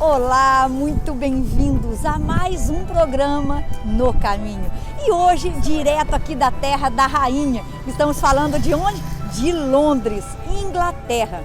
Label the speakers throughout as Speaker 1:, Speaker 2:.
Speaker 1: Olá, muito bem-vindos a mais um programa No Caminho. E hoje, direto aqui da Terra da Rainha, estamos falando de onde? De Londres, Inglaterra.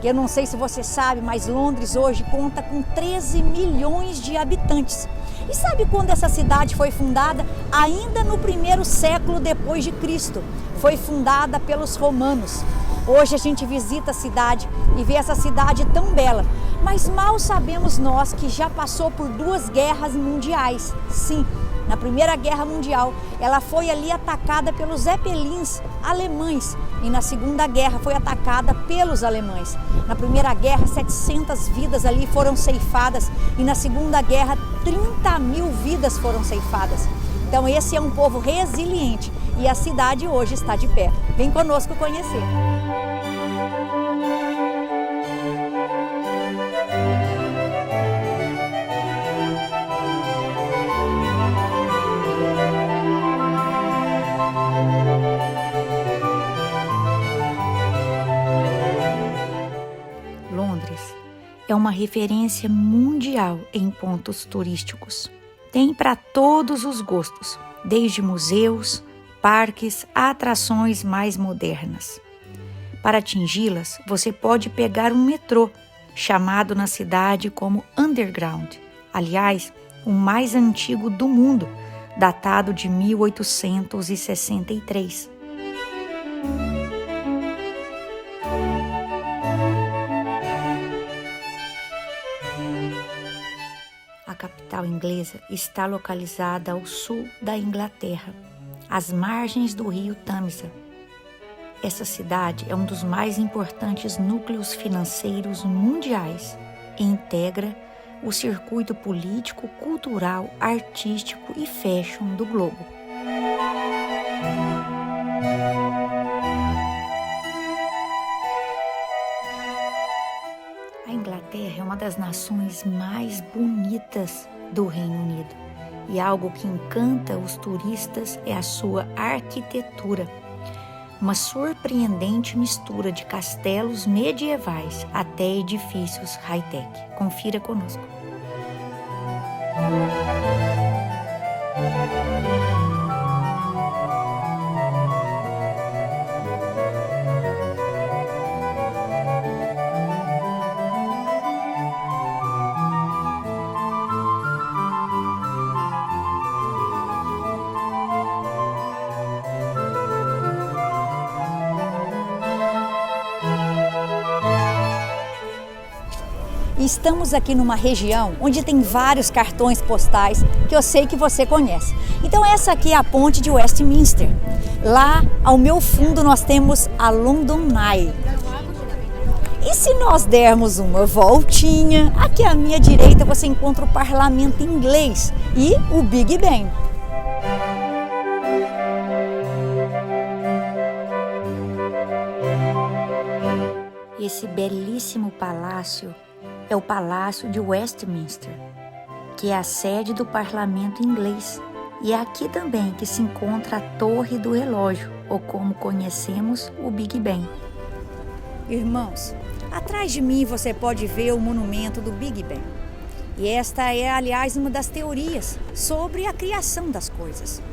Speaker 1: Eu não sei se você sabe, mas Londres hoje conta com 13 milhões de habitantes. E sabe quando essa cidade foi fundada? Ainda no primeiro século depois de Cristo. Foi fundada pelos romanos. Hoje a gente visita a cidade e vê essa cidade tão bela, mas mal sabemos nós que já passou por 2 guerras mundiais. Sim, na Primeira Guerra Mundial ela foi ali atacada pelos Zeppelins alemães e na Segunda Guerra foi atacada pelos alemães. Na Primeira Guerra 700 vidas ali foram ceifadas e na Segunda Guerra 30 mil vidas foram ceifadas. Então esse é um povo resiliente e a cidade hoje está de pé. Vem conosco conhecer. Londres é uma referência mundial em pontos turísticos. Tem para todos os gostos, desde museus, parques a atrações mais modernas. Para atingi-las, você pode pegar um metrô, chamado na cidade como Underground, aliás, o mais antigo do mundo, datado de 1863. A capital inglesa está localizada ao sul da Inglaterra, às margens do rio Tâmisa. Essa cidade é um dos mais importantes núcleos financeiros mundiais e integra o circuito político, cultural, artístico e fashion do globo. A Inglaterra é uma das nações mais bonitas do Reino Unido e algo que encanta os turistas é a sua arquitetura. Uma surpreendente mistura de castelos medievais até edifícios high-tech. Confira conosco. Estamos aqui numa região onde tem vários cartões postais que eu sei que você conhece. Então essa aqui é a ponte de Westminster. Lá ao meu fundo nós temos a London Eye. E se nós dermos uma voltinha, aqui à minha direita você encontra o parlamento inglês e o Big Ben. Esse belíssimo palácio é o Palácio de Westminster, que é a sede do parlamento inglês. E é aqui também que se encontra a Torre do Relógio, ou como conhecemos, o Big Ben. Irmãos, atrás de mim você pode ver o monumento do Big Ben. E esta é, aliás, uma das teorias sobre a criação das coisas.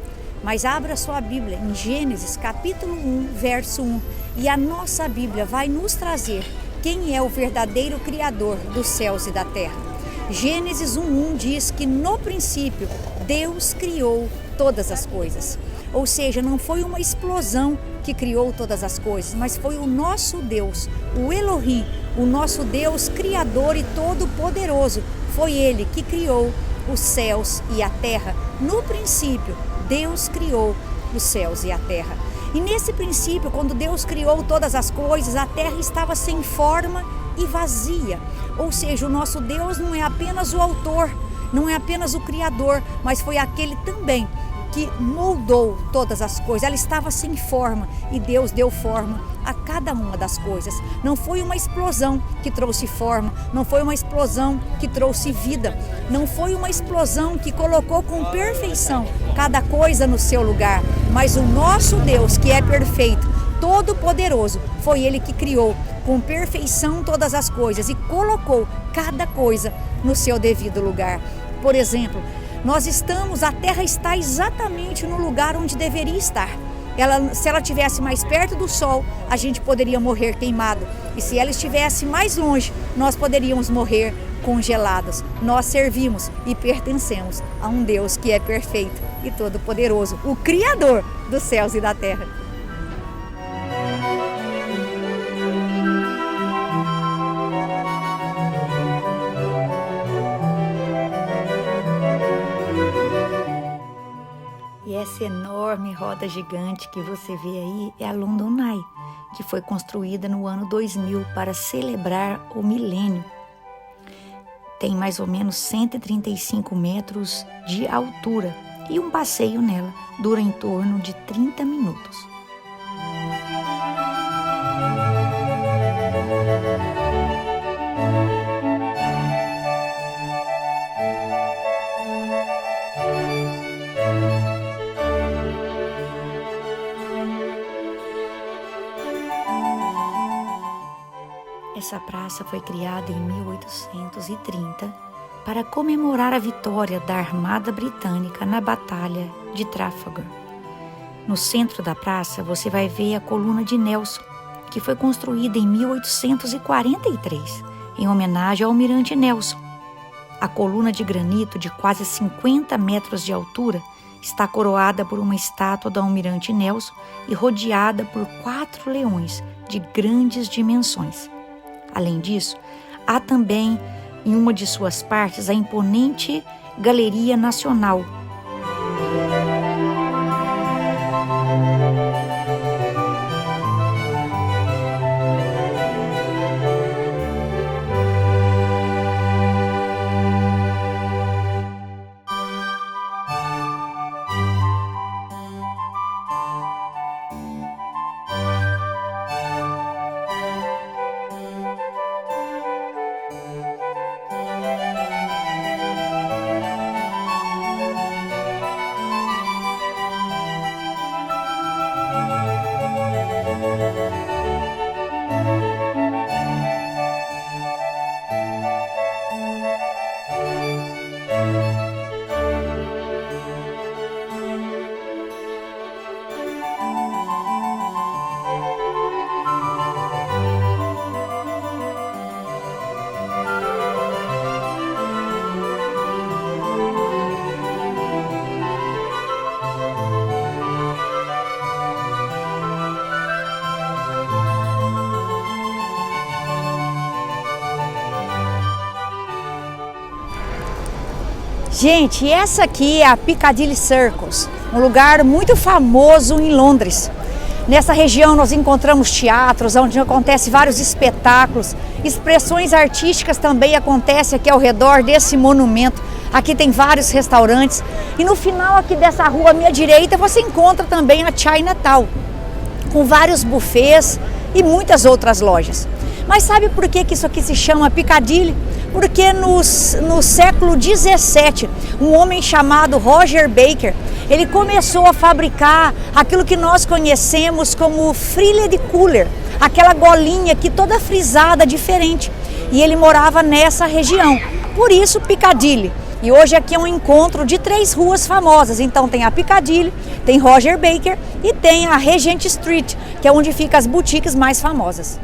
Speaker 1: Mas abra sua Bíblia em Gênesis capítulo 1, verso 1, e a nossa Bíblia vai nos trazer quem é o verdadeiro Criador dos céus e da terra. Gênesis 1:1 diz que no princípio Deus criou todas as coisas. Ou seja, não foi uma explosão que criou todas as coisas, mas foi o nosso Deus, o Elohim, o nosso Deus Criador e Todo-Poderoso. Foi Ele que criou os céus e a terra. No princípio, Deus criou os céus e a terra. E nesse princípio, quando Deus criou todas as coisas, a terra estava sem forma e vazia. Ou seja, o nosso Deus não é apenas o autor, não é apenas o criador, mas foi aquele também que moldou todas as coisas. Ela estava sem forma e Deus deu forma a cada uma das coisas. Não foi uma explosão que trouxe forma, não foi uma explosão que trouxe vida, não foi uma explosão que colocou com perfeição cada coisa no seu lugar, mas o nosso Deus, que é perfeito, todo-poderoso, foi Ele que criou
Speaker 2: com perfeição todas as coisas e colocou cada coisa no seu devido lugar. Por exemplo, a Terra está exatamente no lugar onde deveria estar. Se ela estivesse mais perto do Sol, a gente poderia morrer queimado. E se ela estivesse mais longe, nós poderíamos morrer congelados. Nós servimos e pertencemos a um Deus que é perfeito e todo-poderoso, o Criador dos céus e da terra.
Speaker 1: E essa enorme roda gigante que você vê aí é a London Eye, que foi construída no ano 2000 para celebrar o milênio. Tem mais ou menos 135 metros de altura e um passeio nela dura em torno de 30 minutos. Essa praça foi criada em 1830 para comemorar a vitória da Armada Britânica na Batalha de Trafalgar. No centro da praça você vai ver a Coluna de Nelson, que foi construída em 1843, em homenagem ao Almirante Nelson. A coluna de granito de quase 50 metros de altura está coroada por uma estátua do Almirante Nelson e rodeada por 4 leões de grandes dimensões. Além disso, há também em uma de suas partes a imponente Galeria Nacional.
Speaker 2: Gente, essa aqui é a Piccadilly Circus, um lugar muito famoso em Londres. Nessa região nós encontramos teatros, onde acontecem vários espetáculos, expressões artísticas também acontecem aqui ao redor desse monumento. Aqui tem vários restaurantes e no final aqui dessa rua à minha direita você encontra também a Chinatown, com vários buffets e muitas outras lojas. Mas sabe por que isso aqui se chama Piccadilly? Porque no século XVII, um homem chamado Roger Baker, ele começou a fabricar aquilo que nós conhecemos como frilled cooler, aquela golinha aqui toda frisada, diferente. E ele morava nessa região, por isso Piccadilly. E hoje aqui é um encontro de 3 ruas famosas, então tem a Piccadilly, tem Roger Baker e tem a Regent Street, que é onde ficam as boutiques mais famosas.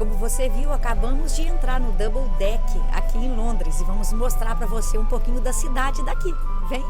Speaker 2: Como você viu, acabamos de entrar no Double Deck aqui em Londres e vamos mostrar para você um pouquinho da cidade daqui. Vem!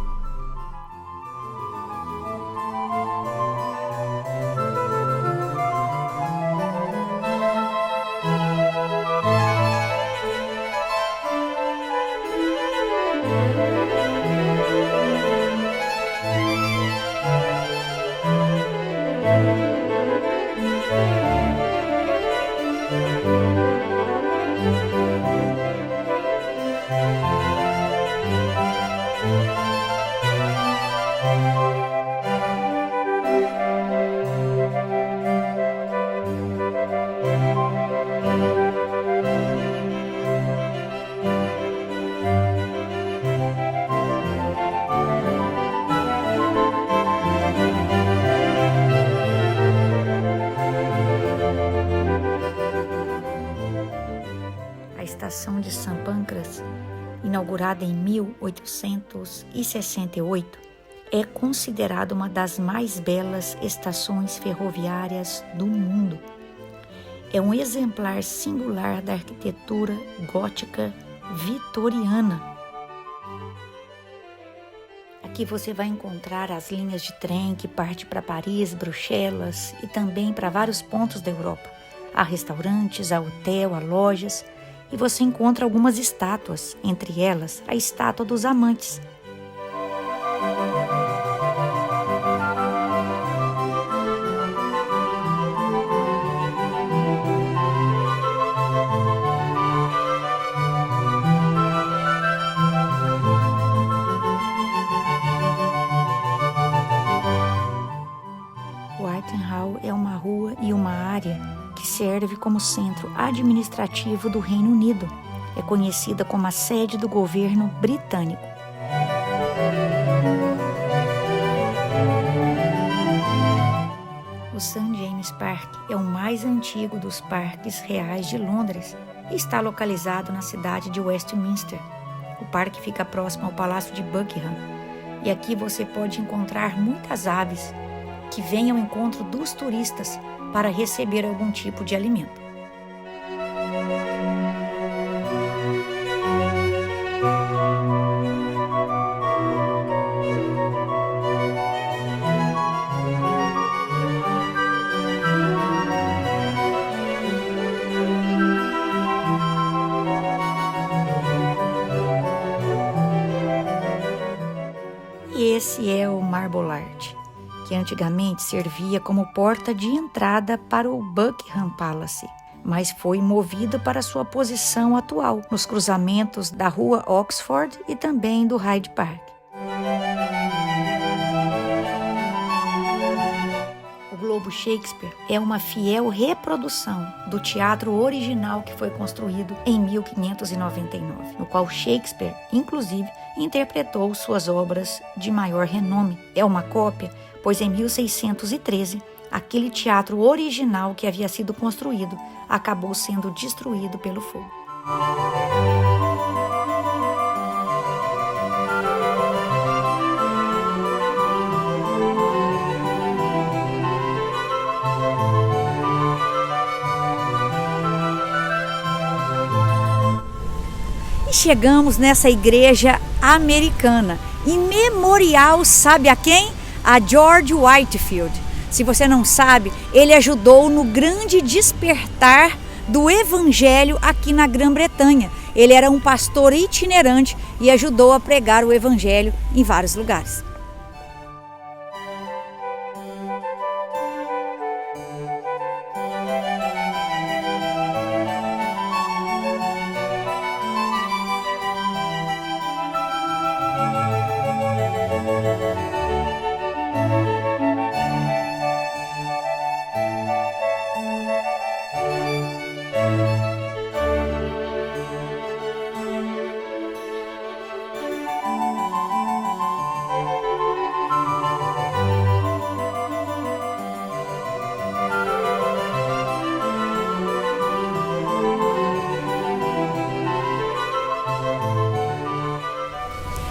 Speaker 1: A estação de St. Pancras, inaugurada em 1868, é considerada uma das mais belas estações ferroviárias do mundo. É um exemplar singular da arquitetura gótica vitoriana. Aqui você vai encontrar as linhas de trem que partem para Paris, Bruxelas e também para vários pontos da Europa. Há restaurantes, há hotel, há lojas. E você encontra algumas estátuas, entre elas a estátua dos amantes. Whitehall é uma rua e uma área que serve como centro administrativo do Reino Unido. É conhecida como a sede do governo britânico. O St. James Park é o mais antigo dos parques reais de Londres e está localizado na cidade de Westminster. O parque fica próximo ao Palácio de Buckingham e aqui você pode encontrar muitas aves que vêm ao encontro dos turistas para receber algum tipo de alimento. E esse é o Marble Arch, que antigamente servia como porta de entrada para o Buckingham Palace, mas foi movido para sua posição atual, nos cruzamentos da rua Oxford e também do Hyde Park. O Globo Shakespeare é uma fiel reprodução do teatro original que foi construído em 1599, no qual Shakespeare, inclusive, interpretou suas obras de maior renome. É uma cópia, pois em 1613, aquele teatro original que havia sido construído acabou sendo destruído pelo fogo.
Speaker 2: E chegamos nessa igreja americana, em memorial, sabe a quem? A George Whitefield. Se você não sabe, ele ajudou no grande despertar do evangelho aqui na Grã-Bretanha. Ele era um pastor itinerante e ajudou a pregar o evangelho em vários lugares.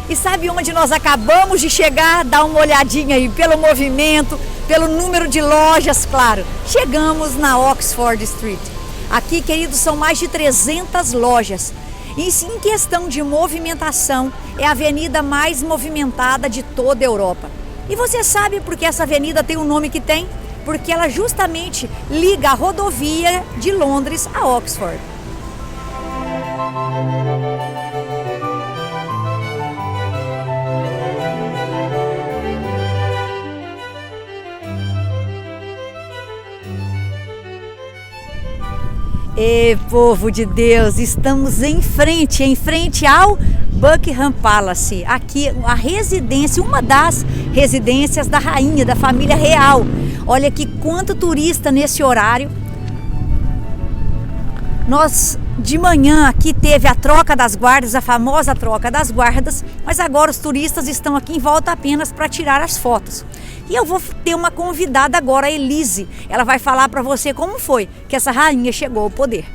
Speaker 2: E sabe onde nós acabamos de chegar? Dá uma olhadinha aí pelo movimento, pelo número de lojas, claro. Chegamos na Oxford Street. Aqui, queridos, são mais de 300 lojas. E em questão de movimentação, é a avenida mais movimentada de toda a Europa. E você sabe por que essa avenida tem o nome que tem? Porque ela justamente liga a rodovia de Londres a Oxford. E povo de Deus, estamos em frente ao Buckingham Palace. Aqui a residência, uma das residências da rainha, da família real. Olha aqui quanto turista nesse horário. Nós de manhã aqui teve a troca das guardas, a famosa troca das guardas, mas agora os turistas estão aqui em volta apenas para tirar as fotos. E eu vou ter uma convidada agora, a Elise. Ela vai falar para você como foi que essa rainha chegou ao poder.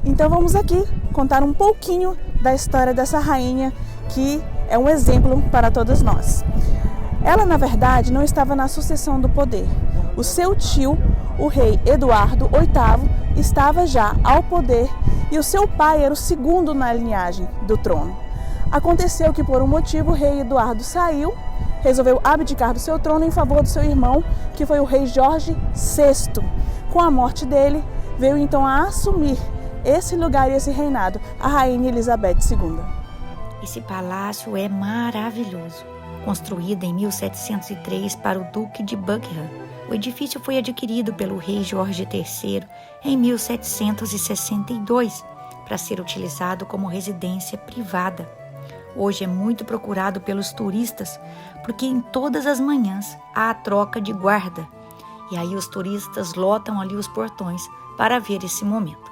Speaker 3: Então vamos aqui contar um pouquinho da história dessa rainha que é um exemplo para todos nós. Ela, na verdade, não estava na sucessão do poder. O seu tio, o rei Eduardo VIII, estava já ao poder e o seu pai era o segundo na linhagem do trono. Aconteceu que, por um motivo, o rei Eduardo saiu, resolveu abdicar do seu trono em favor do seu irmão, que foi o rei Jorge VI. Com a morte dele, veio então a assumir esse lugar e esse reinado, a rainha Elizabeth II.
Speaker 1: Esse palácio é maravilhoso. Construído em 1703 para o Duque de Buckingham, o edifício foi adquirido pelo rei Jorge III em 1762 para ser utilizado como residência privada. Hoje é muito procurado pelos turistas porque em todas as manhãs há a troca de guarda. E aí os turistas lotam ali os portões para ver esse momento.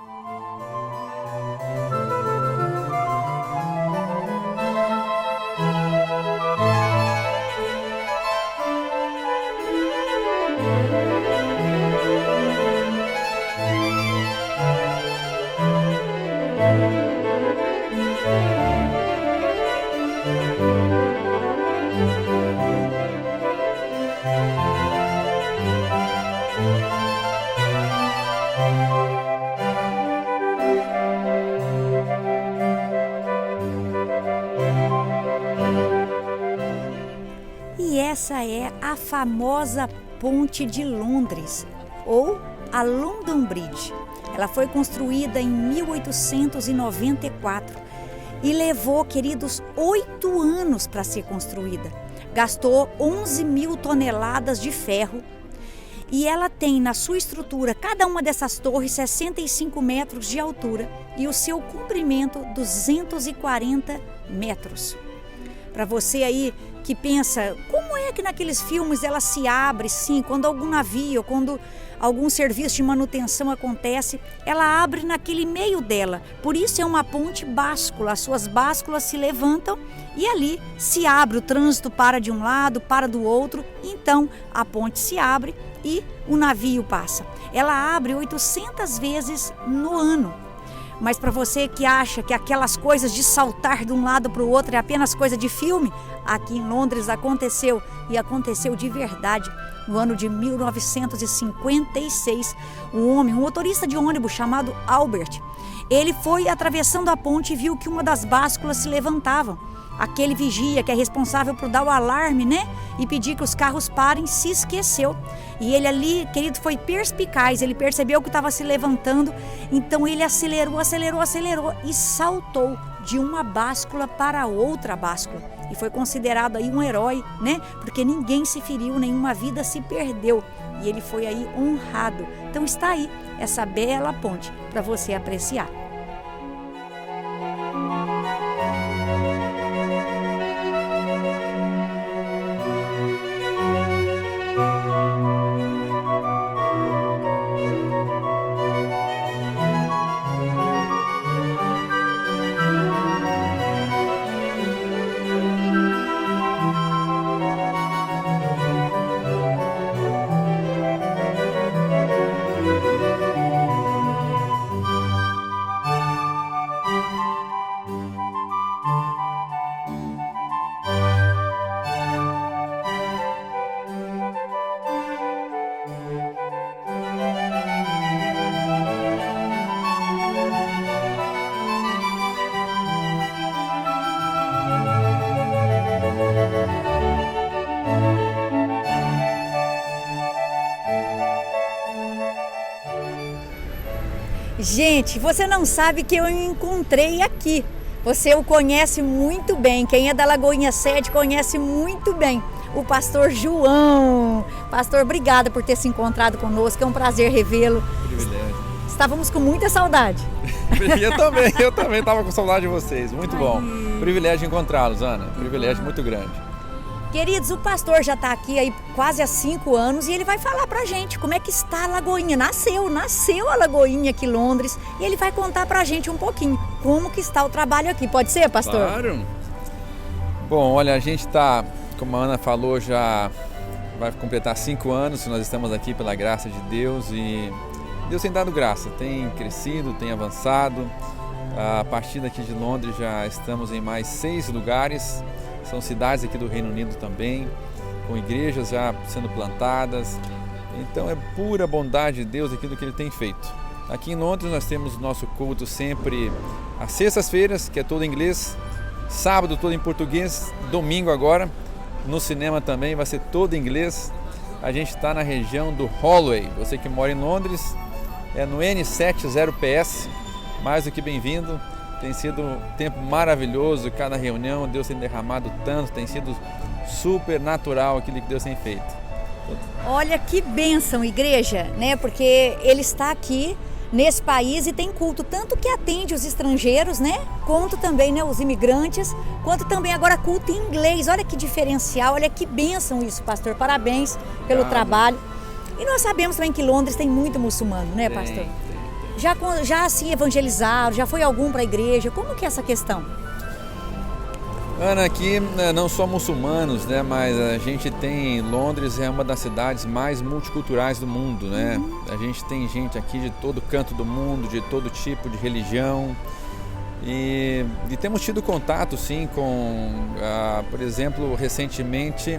Speaker 2: E essa é a famosa Ponte de Londres, ou a London Bridge. Ela foi construída em 1894 e levou, queridos, 8 anos para ser construída. Gastou 11 mil toneladas de ferro e ela tem na sua estrutura, cada uma dessas torres, 65 metros de altura e o seu comprimento 240 metros. Para você aí que pensa, como é que naqueles filmes ela se abre, sim, quando algum navio, quando algum serviço de manutenção acontece, ela abre naquele meio dela. Por isso é uma ponte báscula, as suas básculas se levantam e ali se abre, o trânsito para de um lado, para do outro, então a ponte se abre e o navio passa. Ela abre 800 vezes no ano. Mas para você que acha que aquelas coisas de saltar de um lado para o outro é apenas coisa de filme, aqui em Londres aconteceu, e aconteceu de verdade. No ano de 1956, um motorista de ônibus chamado Albert, ele foi atravessando a ponte e viu que uma das básculas se levantava. Aquele vigia que é responsável por dar o alarme, né? E pedir que os carros parem, se esqueceu. E ele ali, querido, foi perspicaz, ele percebeu que estava se levantando, então ele acelerou e saltou de uma báscula para outra báscula. E foi considerado aí um herói, né? Porque ninguém se feriu, nenhuma vida se perdeu. E ele foi aí honrado. Então está aí essa bela ponte para você apreciar. Gente, você não sabe que eu encontrei aqui. Você o conhece muito bem. Quem é da Lagoinha Sede conhece muito bem. O pastor João. Pastor, obrigada por ter se encontrado conosco. É um prazer revê-lo.
Speaker 4: Privilégio.
Speaker 2: Estávamos com muita saudade.
Speaker 4: Eu também estava com saudade de vocês. Muito bom. Privilégio de encontrá-los, Ana. Privilégio muito grande.
Speaker 2: Queridos, o pastor já está aqui aí quase há 5 anos e ele vai falar pra gente como é que está a Lagoinha. Nasceu a Lagoinha aqui em Londres e ele vai contar pra gente um pouquinho como que está o trabalho aqui. Pode ser, pastor?
Speaker 4: Claro. Bom, olha, a gente está, como a Ana falou, já vai completar 5 anos que nós estamos aqui pela graça de Deus e Deus tem dado graça, tem crescido, tem avançado. A partir daqui de Londres já estamos em mais 6 lugares. São cidades aqui do Reino Unido também, com igrejas já sendo plantadas. Então é pura bondade de Deus aquilo que Ele tem feito. Aqui em Londres nós temos o nosso culto sempre às sextas-feiras, que é todo em inglês, sábado todo em português, domingo agora, no cinema também vai ser todo em inglês. A gente está na região do Holloway. Você que mora em Londres, é no N70PS, mais do que bem-vindo. Tem sido um tempo maravilhoso, cada reunião Deus tem derramado tanto, tem sido super natural aquilo que Deus tem feito.
Speaker 2: Olha que bênção, igreja, né? Porque Ele está aqui nesse país e tem culto, tanto que atende os estrangeiros, né? Quanto também, né, os imigrantes, quanto também agora culto em inglês. Olha que diferencial, olha que bênção isso, pastor. Parabéns pelo trabalho. E nós sabemos também que Londres tem muito muçulmano, né, pastor? Já assim evangelizaram, já foi algum para a igreja? Como que é essa questão?
Speaker 4: Ana, aqui não só muçulmanos, né, mas a gente tem, Londres é uma das cidades mais multiculturais do mundo, né? A gente tem gente aqui de todo canto do mundo, de todo tipo de religião e temos tido contato sim com, por exemplo, recentemente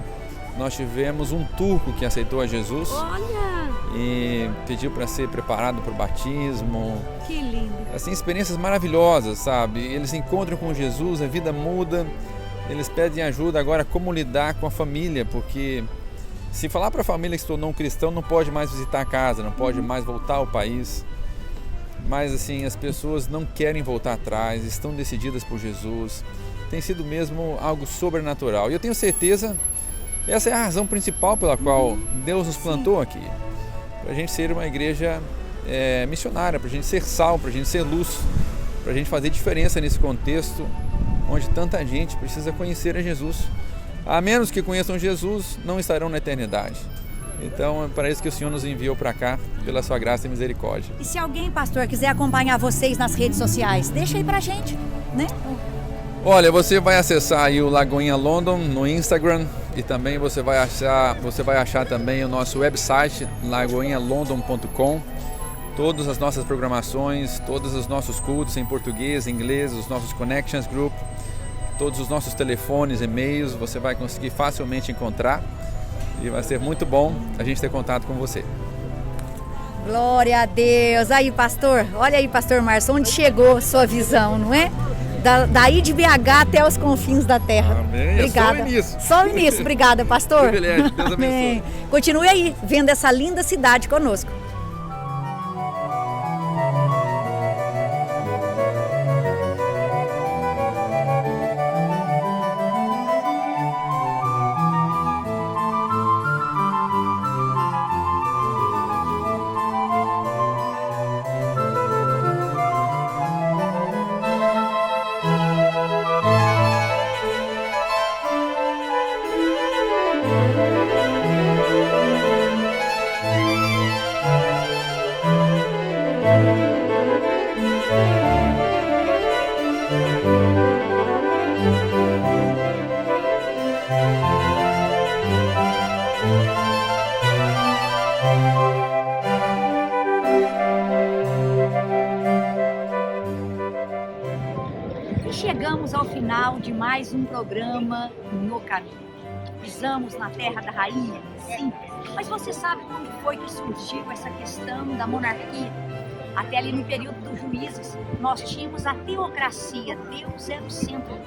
Speaker 4: nós tivemos um turco que aceitou a Jesus.
Speaker 2: Olha!
Speaker 4: E pediu para ser preparado para o batismo.
Speaker 2: Que lindo!
Speaker 4: Assim, experiências maravilhosas, sabe? Eles se encontram com Jesus, a vida muda, eles pedem ajuda agora como lidar com a família, porque se falar para a família que se tornou um cristão, não pode mais visitar a casa, não pode mais voltar ao país. Mas assim, as pessoas não querem voltar atrás, estão decididas por Jesus. Tem sido mesmo algo sobrenatural. E eu tenho certeza, essa é a razão principal pela qual Deus nos plantou aqui. Para a gente ser uma igreja missionária, para a gente ser sal, para a gente ser luz, para a gente fazer diferença nesse contexto onde tanta gente precisa conhecer a Jesus. A menos que conheçam Jesus, não estarão na eternidade. Então é para isso que o Senhor nos enviou para cá, pela sua graça e misericórdia.
Speaker 2: E se alguém, pastor, quiser acompanhar vocês nas redes sociais, deixa aí para a gente, né?
Speaker 4: Olha, você vai acessar aí o Lagoinha London no Instagram e também você vai achar também o nosso website lagoinhalondon.com. Todas as nossas programações, todos os nossos cultos em português, em inglês, os nossos Connections Group, todos os nossos telefones, e-mails, você vai conseguir facilmente encontrar e vai ser muito bom a gente ter contato com você.
Speaker 2: Glória a Deus! Aí, pastor, olha aí, pastor Márcio, onde chegou sua visão, não é? Daí de BH até os confins da terra.
Speaker 4: Amém.
Speaker 2: Obrigada.
Speaker 4: É só o início.
Speaker 2: Só o início. Obrigada, pastor.
Speaker 4: Privilégio. Deus abençoe.
Speaker 2: Amém. Continue aí, vendo essa linda cidade conosco. Chegamos ao final de mais um programa No Caminho. Pisamos na terra da rainha, sim, mas você sabe quando foi que surgiu essa questão da monarquia? Até ali no período dos juízes, nós tínhamos a teocracia, Deus era o centro.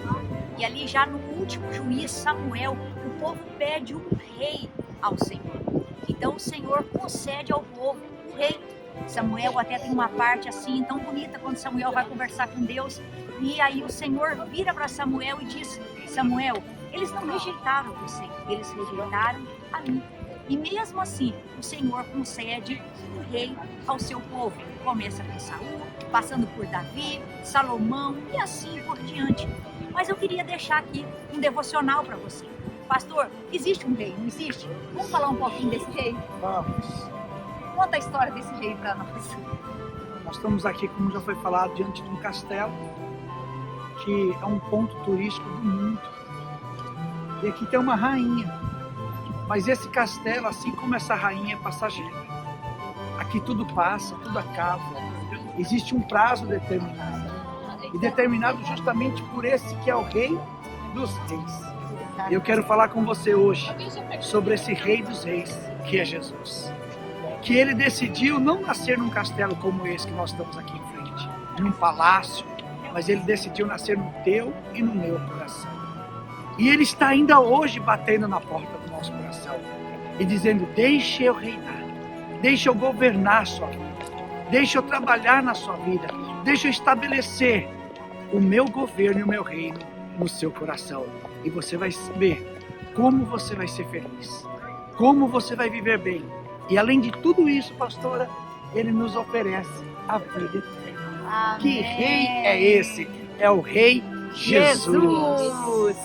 Speaker 2: E ali já no último juiz, Samuel, o povo pede um rei ao Senhor. Então o Senhor concede ao povo um rei. Samuel até tem uma parte assim tão bonita quando Samuel vai conversar com Deus. E aí o Senhor vira para Samuel e diz: Samuel, eles não rejeitaram você, eles rejeitaram a mim. E mesmo assim, o Senhor concede um rei ao seu povo. Começa com Saul, passando por Davi, Salomão e assim por diante. Mas eu queria deixar aqui um devocional para você. Pastor, existe um rei, não existe? Vamos falar um pouquinho desse rei?
Speaker 5: Vamos.
Speaker 2: Conta a história desse rei para nós.
Speaker 5: Nós estamos aqui, como já foi falado, diante de um castelo que é um ponto turístico do mundo. E aqui tem uma rainha. Mas esse castelo, assim como essa rainha, é passageiro. Aqui tudo passa, tudo acaba. Existe um prazo determinado. E determinado justamente por esse que é o Rei dos Reis. Eu quero falar com você hoje sobre esse Rei dos Reis, que é Jesus. Que ele decidiu não nascer num castelo como esse que nós estamos aqui em frente, num palácio, mas ele decidiu nascer no teu e no meu coração. E ele está ainda hoje batendo na porta do nosso coração e dizendo: deixe eu reinar, deixe eu governar a sua vida, deixe eu trabalhar na sua vida, deixe eu estabelecer o meu governo e o meu reino no seu coração. E você vai ver como você vai ser feliz, como você vai viver bem. E além de tudo isso, pastora, ele nos oferece a vida eterna.
Speaker 2: Amém.
Speaker 5: Que rei é esse? É o Rei Jesus.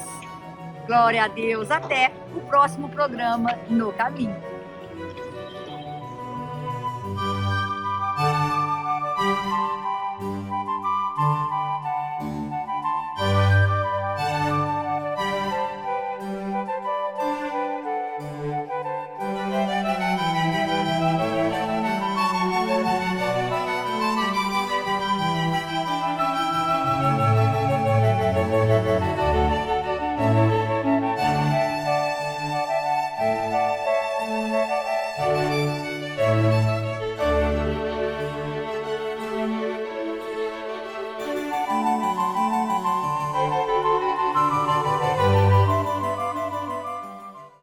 Speaker 2: Glória a Deus. Até o próximo programa No Caminho.